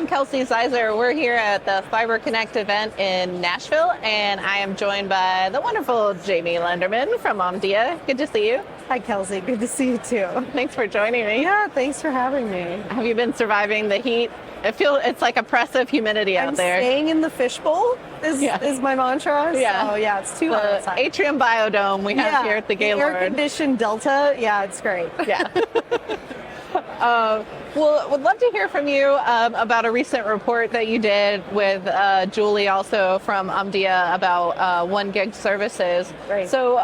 I'm Kelsey Zeiser. We're here at the Fiber Connect event in Nashville, and I am joined by the wonderful Jamie Lenderman from Omdia. Good to see you. Hi, Kelsey. Good to see you, too. Thanks for joining me. Yeah, thanks for having me. Have you been surviving the heat? It's like oppressive humidity out there. I'm staying in the fishbowl is my mantra. Yeah. So, yeah, it's too hot The outside. atrium biodome we have here at the Gaylord. Air-conditioned Delta. Yeah, it's great. Yeah. Well, would love to hear from you about a recent report that you did with Julie, also from Omdia, about 1 gig services. Right. So,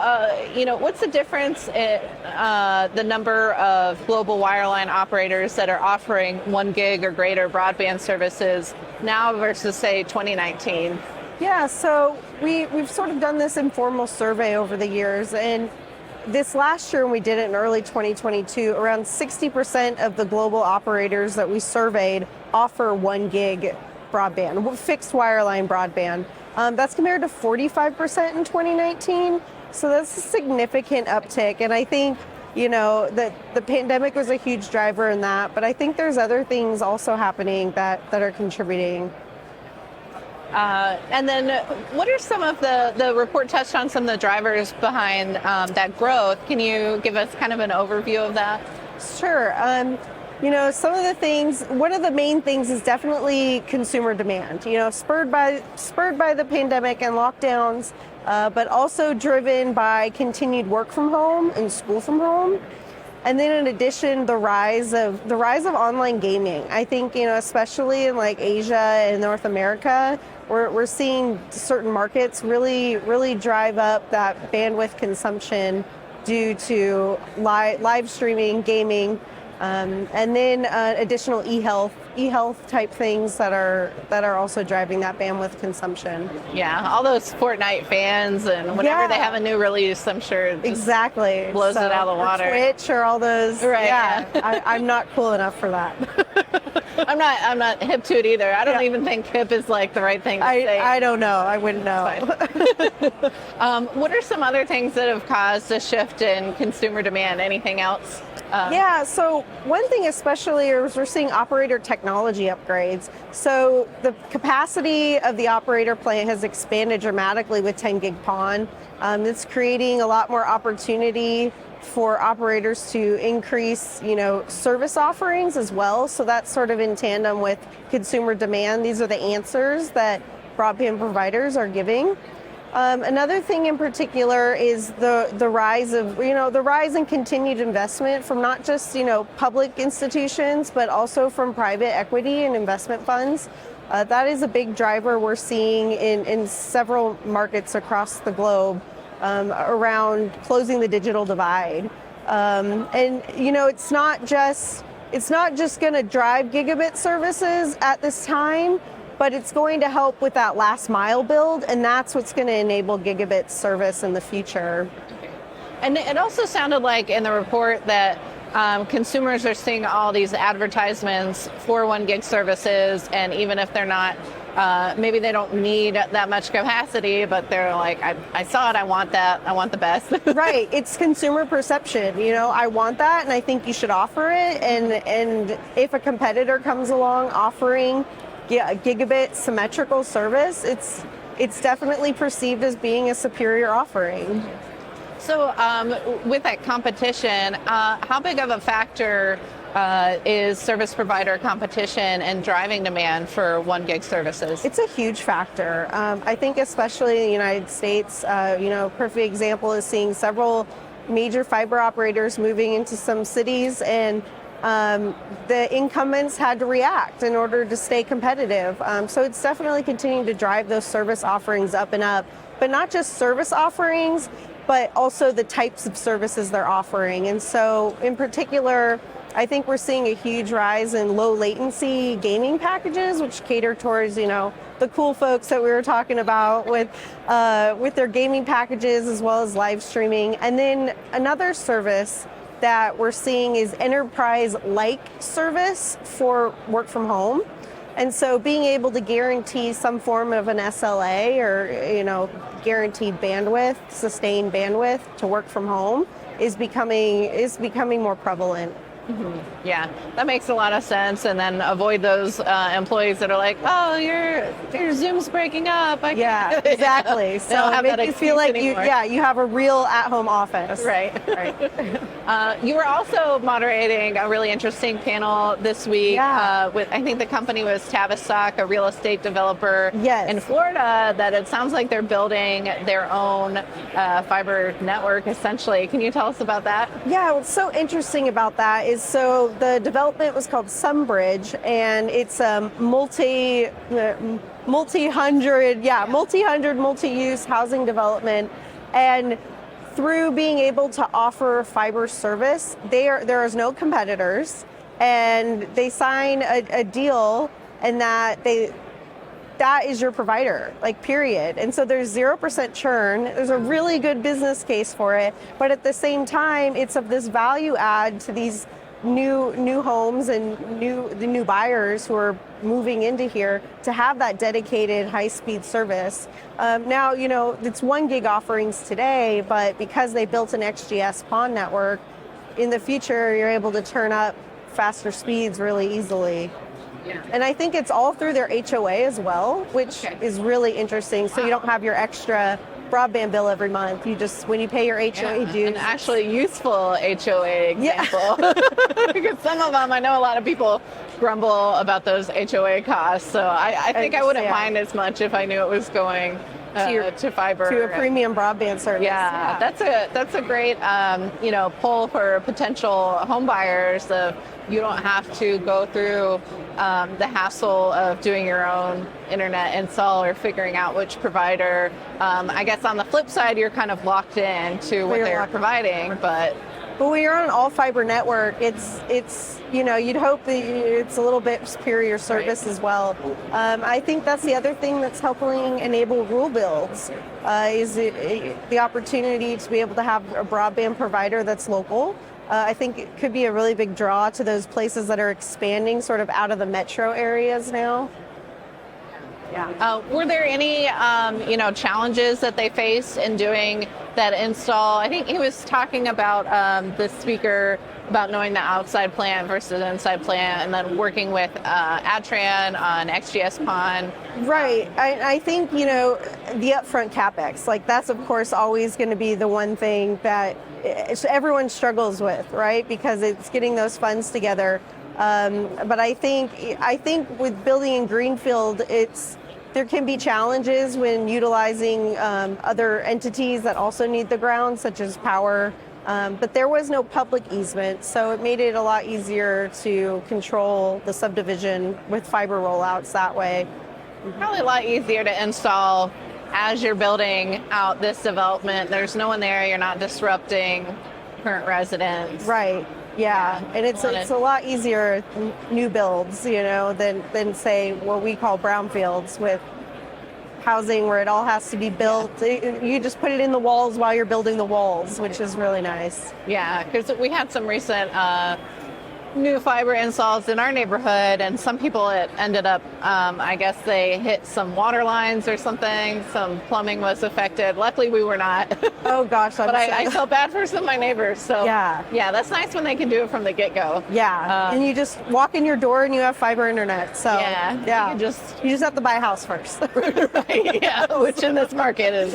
what's the difference in the number of global wireline operators that are offering 1 gig or greater broadband services now versus, say, 2019? Yeah, so we've sort of done this informal survey over the years, and this last year, when we did it in early 2022, around 60% of the global operators that we surveyed offer 1 gig broadband, fixed wireline broadband. That's compared to 45% in 2019. So that's a significant uptick. And I think, that the pandemic was a huge driver in that, but I think there's other things also happening that are contributing. And then what are some of the report touched on some of the drivers behind that growth? Can you give us kind of an overview of that? Sure. Some of the things, one of the main things is definitely consumer demand, spurred by the pandemic and lockdowns, but also driven by continued work from home and school from home. And then in addition, the rise of online gaming. I think, especially in like Asia and North America, we're seeing certain markets really drive up that bandwidth consumption due to live streaming, gaming, and then additional e-health type things that are also driving that bandwidth consumption. Yeah, all those Fortnite fans and whenever they have a new release, I'm sure it just blows it out of the water. Or Twitch or all those. Right. Yeah. I'm not cool enough for that. I'm not hip to it either. I don't even think hip is like the right thing to say. I don't know. I wouldn't know. What are some other things that have caused a shift in consumer demand? Anything else? So one thing especially is we're seeing operator technology upgrades. So the capacity of the operator plant has expanded dramatically with 10 gig PON. It's creating a lot more opportunity for operators to increase, service offerings as well. So that's sort of in tandem with consumer demand. These are the answers that broadband providers are giving. Another thing in particular is the rise in continued investment from not just, public institutions, but also from private equity and investment funds. That is a big driver we're seeing in several markets across the globe around closing the digital divide. It's not just going to drive gigabit services at this time, but it's going to help with that last mile build, and that's what's going to enable gigabit service in the future. And it also sounded like in the report that consumers are seeing all these advertisements for 1 gig services, and even if they're not, maybe they don't need that much capacity, but they're like, I saw it, I want that, I want the best. Right, it's consumer perception. I want that, and I think you should offer it. And if a competitor comes along offering gigabit symmetrical service, it's definitely perceived as being a superior offering. So with that competition, how big of a factor is service provider competition and driving demand for 1 gig services? It's a huge factor. I think especially in the United States, perfect example is seeing several major fiber operators moving into some cities, and the incumbents had to react in order to stay competitive. So it's definitely continuing to drive those service offerings up and up, but not just service offerings, but also the types of services they're offering. And so in particular, I think we're seeing a huge rise in low latency gaming packages, which cater towards, the cool folks that we were talking about with their gaming packages as well as live streaming. And then another service that we're seeing is enterprise-like service for work from home. And so being able to guarantee some form of an SLA or, guaranteed bandwidth, sustained bandwidth to work from home is becoming more prevalent. Yeah, that makes a lot of sense. And then avoid those employees that are like, "Oh, your Zoom's breaking up." I Yeah, can't." exactly. They don't So have make that you feel like excuse you have a real at-home office. Right. You were also moderating a really interesting panel this week. Yeah. With, I think the company was Tavistock, a real estate developer Yes. in Florida. That it sounds like they're building their own fiber network. Essentially, can you tell us about that? Yeah, what's so interesting about that is so the development was called Sunbridge, and it's a multi-hundred, multi-use housing development. And through being able to offer fiber service, there is no competitors, and they sign a deal, and that is your provider, like, period. And so there's 0% churn. There's a really good business case for it, but at the same time, it's of this value add to these new homes and the new buyers who are moving into here to have that dedicated high-speed service. Now, it's 1 gig offerings today, but because they built an XGS PON network, in the future, you're able to turn up faster speeds really easily. Yeah. And I think it's all through their HOA as well, which is really interesting. So you don't have your extra broadband bill every month. You just, when you pay your HOA dues. An actually useful HOA example. Because some of them, I know a lot of people grumble about those HOA costs. So I think I wouldn't mind as much if I knew it was going to fiber. To a premium broadband service. Yeah, that's a great pull for potential home buyers. Of you don't have to go through the hassle of doing your own internet install or figuring out which provider. I guess on the flip side, you're kind of locked in to what they're providing, but when you're on an all fiber network, it's you'd hope that it's a little bit superior service as well. I think that's the other thing that's helping enable rural builds is the opportunity to be able to have a broadband provider that's local. I think it could be a really big draw to those places that are expanding sort of out of the metro areas now. Yeah. Were there any, challenges that they faced in doing that install? I think he was talking about the speaker about knowing the outside plant versus the inside plant, and then working with Adtran on XGS PON. Right. I think, the upfront CapEx, like that's of course always going to be the one thing that everyone struggles with, right? Because it's getting those funds together. But I think with building in greenfield, there can be challenges when utilizing other entities that also need the ground, such as power. But there was no public easement, so it made it a lot easier to control the subdivision with fiber rollouts that way. Probably a lot easier to install as you're building out this development. There's no one there, you're not disrupting current residents. Right. Yeah, and it's a lot easier new builds, than say what we call brownfields with housing where it all has to be built. You just put it in the walls while you're building the walls, which is really nice. Yeah, because we had some recent new fiber installs in our neighborhood, and some people it ended up, I guess they hit some water lines or something. Some plumbing was affected. Luckily, we were not. Oh gosh, but I felt bad for some of my neighbors. So yeah, that's nice when they can do it from the get-go. Yeah, and you just walk in your door and you have fiber internet. So yeah, you just have to buy a house first. Right, yeah, which in this market is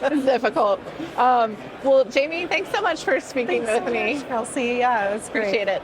it's difficult. Well, Jamie, thanks so much for speaking with me. Kelsey, yeah, it was great. Appreciate it.